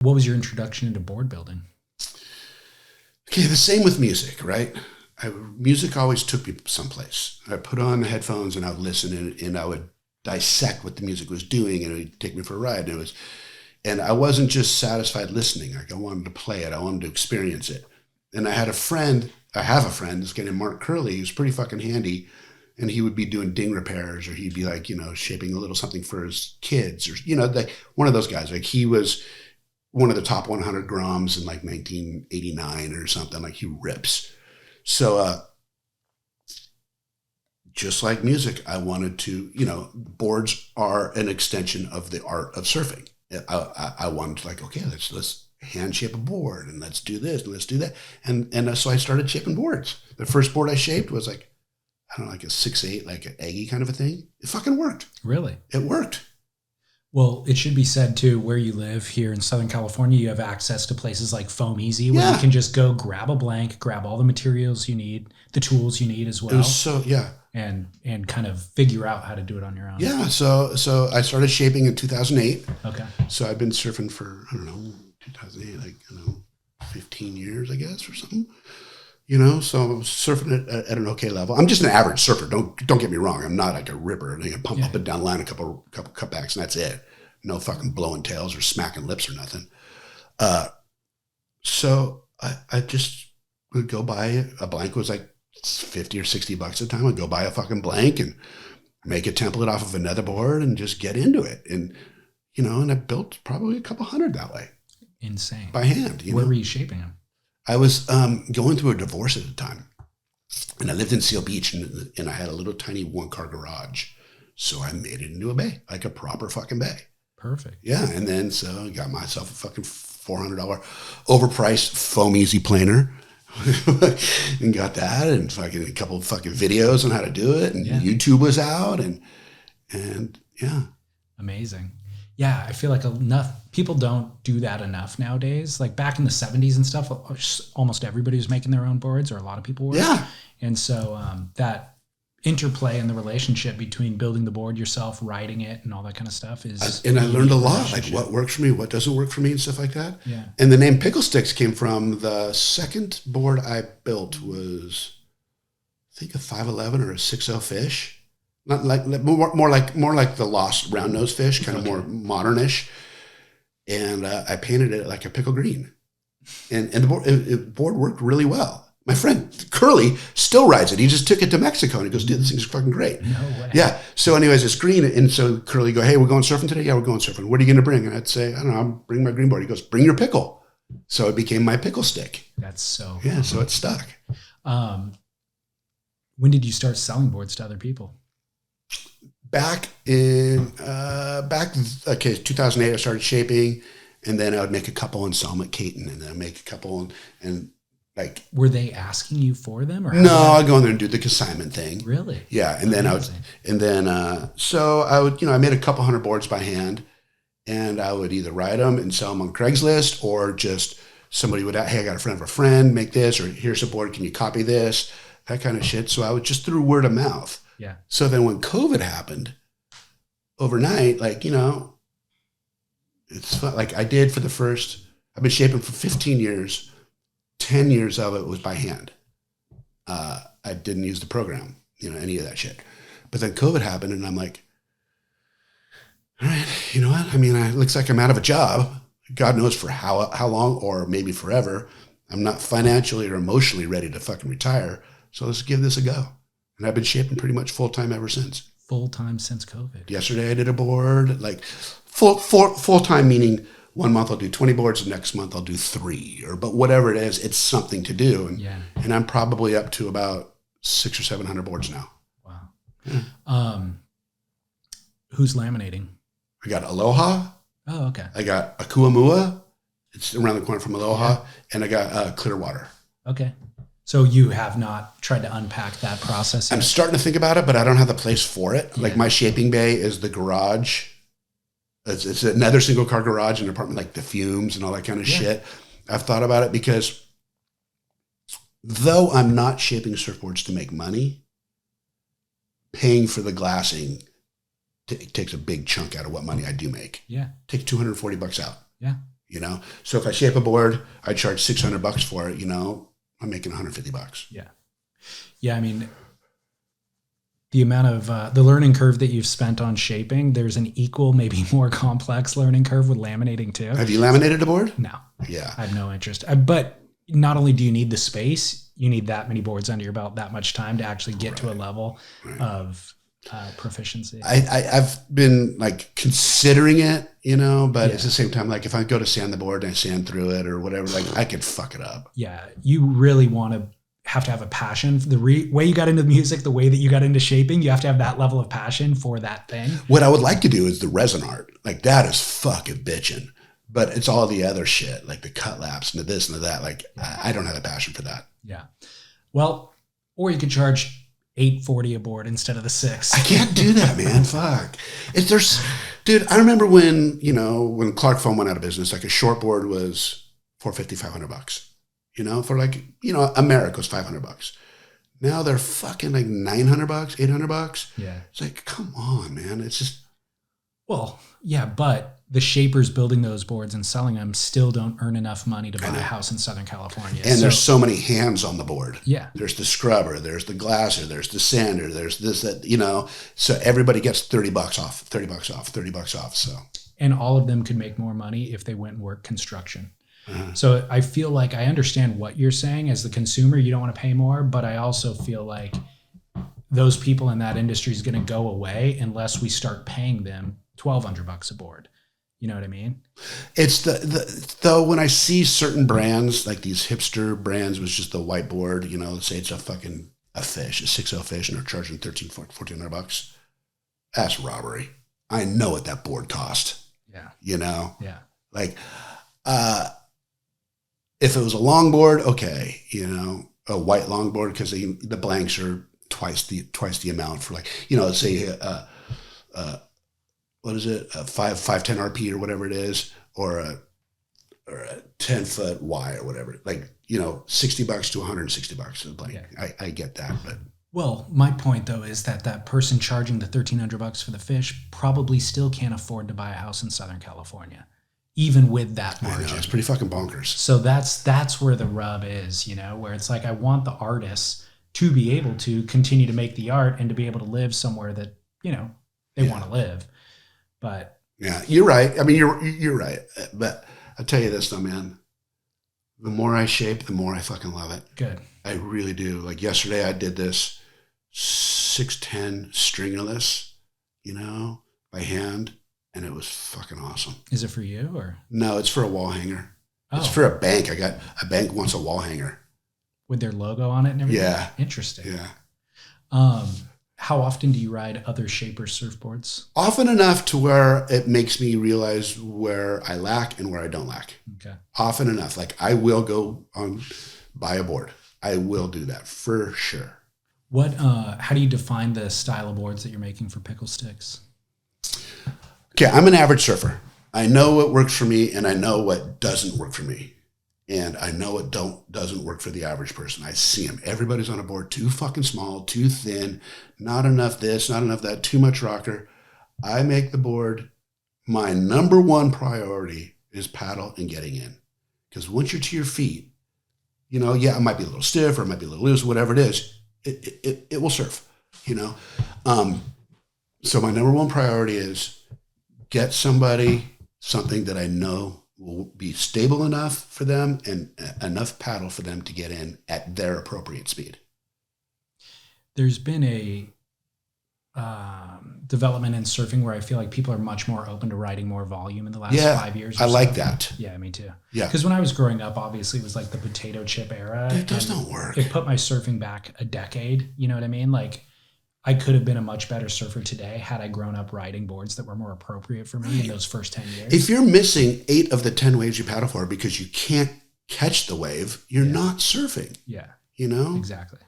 What was your introduction into board building? Okay, the same with music, right? Music always took me someplace. I put on the headphones and I would listen and I would dissect what the music was doing and it would take me for a ride. And I wasn't just satisfied listening. Like I wanted to play it. I wanted to experience it. And I have a friend, this guy named Mark Curley, who's pretty fucking handy. And he would be doing ding repairs or he'd be like, shaping a little something for his kids or, like one of those guys. Like he was one of the top 100 Groms in like 1989 or something. Like he rips. So just like music, I wanted to, boards are an extension of the art of surfing. I wanted to like, okay, let's hand shape a board and let's do this and let's do that. And so I started shaping boards. The first board I shaped was like, I don't know, like a 6'8", like an eggy kind of a thing. It fucking worked. Really? It worked. Well, it should be said too, where you live here in Southern California, you have access to places like Foam Easy where you can just go grab a blank, grab all the materials you need, the tools you need as well. And kind of figure out how to do it on your own. Yeah. So I started shaping in 2008. Okay. So I've been surfing for, 2008, 15 years, I guess, or something. So I was surfing at an okay level. I'm just an average surfer. Don't get me wrong. I'm not like a ripper. I pump up and down the line, a couple cutbacks, and that's it. No fucking blowing tails or smacking lips or nothing. So I just would go buy a blank was like $50 or $60 at the time. I'd go buy a fucking blank and make a template off of another board and just get into it. And, and I built probably a couple hundred that way. Insane. By hand. Where were you shaping them? I was going through a divorce at the time, and I lived in Seal Beach, and I had a little tiny one-car garage. So I made it into a bay, like a proper fucking bay. Perfect. Yeah, and then so I got myself a fucking $400 overpriced Foam Easy planer, and got that, and fucking a couple of fucking videos on how to do it, and YouTube was out, and yeah. Amazing. Yeah, I feel like enough people don't do that enough nowadays. Like back in the 70s and stuff, almost everybody was making their own boards, or a lot of people were. Yeah. And so that interplay and the relationship between building the board yourself, writing it, and all that kind of stuff is. And I learned a lot, like what works for me, what doesn't work for me, and stuff like that. Yeah. And the name Pickle Sticks came from the second board I built was, I think, a 5'11" or a 6'0" fish. Not like more like the lost round nose fish, kind of more modernish. And I painted it like a pickle green, and the board worked really well. My friend Curly still rides it. He just took it to Mexico and he goes, "Dude, this thing's fucking great." No way. Yeah. So, anyways, it's green, and so Curly go, "Hey, we're going surfing today." "Yeah, we're going surfing." "What are you going to bring?" And I'd say, "I don't know. I'm bringing my green board." He goes, "Bring your pickle." So it became my pickle stick. That's so. Yeah. So it stuck. When did you start selling boards to other people? Back 2008, I started shaping, and then I would make a couple and sell them at Caton, and then I'd make a couple and like. Were they asking you for them, or no? I'd go in there and do the consignment thing. Really? Yeah, and then so I would, I made a couple hundred boards by hand, and I would either write them and sell them on Craigslist, or just somebody would, "Hey, I got a friend of a friend, make this," or "Here's a board, can you copy this?" That kind of shit. So I would just through word of mouth. Yeah. So then when COVID happened overnight, it's fun. Like I did for I've been shaping for 15 years. 10 years of it was by hand. I didn't use the program, any of that shit. But then COVID happened and I'm like, all right, you know what? I mean, it looks like I'm out of a job. God knows for how long, or maybe forever. I'm not financially or emotionally ready to fucking retire. So let's give this a go. And I've been shaping pretty much full-time ever since. Full-time since COVID. Yesterday I did a board, like full-time, meaning 1 month I'll do 20 boards, the next month I'll do 3, but whatever it is, it's something to do. And I'm probably up to about 600 or 700 boards now. Wow. Yeah. Who's laminating? I got Aloha. Oh, okay. I got Akuamua. It's around the corner from Aloha. And I got Clearwater. Okay. So you have not tried to unpack that process yet? I'm starting to think about it, but I don't have the place for it. Yeah. Like my shaping bay is the garage. It's another single car garage in an apartment, like the fumes and all that kind of shit. I've thought about it because though I'm not shaping surfboards to make money, paying for the glassing takes a big chunk out of what money I do make. Yeah. Take $240 out. Yeah. you know? So if I shape a board, I charge $600 for it, you know, I'm making $150. Yeah. Yeah. I mean, the amount of the learning curve that you've spent on shaping, there's an equal, maybe more complex learning curve with laminating too. Have you laminated a board? No. Yeah. I have no interest. But not only do you need the space, you need that many boards under your belt, that much time to actually get to a level of proficiency. I've been like considering it, you know, but at the same time, like if I go to sand the board and I sand through it or whatever, like I could fuck it up. Yeah. You really want to have a passion for the way you got into music, the way that you got into shaping. You have to have that level of passion for that thing. What I would like to do is the resin art. Like that is fucking bitching, but it's all the other shit, like the cut laps and the this and the that. Like I don't have a passion for that. Yeah. Well, or you could charge $840 a board instead of the $600. I can't do that, man. Fuck. Dude, I remember when Clark Foam went out of business, like a short board was $450, $500. You know, for like, you know, America was $500. Now they're fucking like $900, $800. Yeah. It's like, come on, man. It's just. Well, yeah, but the shapers building those boards and selling them still don't earn enough money to buy a house in Southern California. And there's so many hands on the board. Yeah. There's the scrubber, there's the glasser, there's the sander, there's this, that, you know, so everybody gets $30 off, $30 off, $30 off. So. And all of them could make more money if they went and worked construction. So I feel like I understand what you're saying. As the consumer, you don't want to pay more, but I also feel like those people in that industry is going to go away unless we start paying them $1,200 a board. You know what I mean? It's though when I see certain brands, like these hipster brands with just the whiteboard, you know, let's say it's a fish, a 6.0 fish, and they're charging $1,400. That's robbery. I know what that board cost. Yeah. You know? Yeah. Like, if it was a longboard, okay, you know, a white longboard, because the blanks are twice the amount for, like, you know, say what is it, a 510 RP or whatever it is, or a 10-foot Y or whatever, like, you know, $60 to $160 for the blank. Yeah. I get that, but. Well, my point though is that person charging the $1,300 for the fish probably still can't afford to buy a house in Southern California, even with that margin. I know, it's pretty fucking bonkers. So that's where the rub is, you know, where it's like, I want the artists to be able to continue to make the art and to be able to live somewhere that, you know, they want to live. But yeah, you're right. I mean, you're right. But I'll tell you this though, man, the more I shape, the more I fucking love it. Good. I really do. Like yesterday I did this 610 stringless, you know, by hand. And it was fucking awesome. Is it for you or? No, it's for a wall hanger. Oh. It's for a bank. A bank wants a wall hanger. With their logo on it and everything? Yeah. Interesting. Yeah. How often do you ride other shapers' surfboards? Often enough to where it makes me realize where I lack and where I don't lack. Okay. Often enough. Like I will go buy a board. I will do that for sure. How do you define the style of boards that you're making for pickle sticks? Okay, I'm an average surfer. I know what works for me and I know what doesn't work for me. And I know what doesn't work for the average person. I see them. Everybody's on a board too fucking small, too thin, not enough this, not enough that, too much rocker. I make the board, my number one priority is paddle and getting in. Because once you're to your feet, you know, yeah, it might be a little stiff or it might be a little loose, whatever it is, it will surf, you know. So my number one priority is get something that I know will be stable enough for them and enough paddle for them to get in at their appropriate speed. There's been a development in surfing where I feel like people are much more open to riding more volume in the last 5 years. I like that. Yeah, me too. Yeah. Because when I was growing up, obviously it was like the potato chip era. It does not work. It put my surfing back a decade. You know what I mean? Like, I could have been a much better surfer today had I grown up riding boards that were more appropriate for me in those first 10 years. If you're missing 8 of the 10 waves you paddle for because you can't catch the wave, you're not surfing. Yeah. You know? Exactly.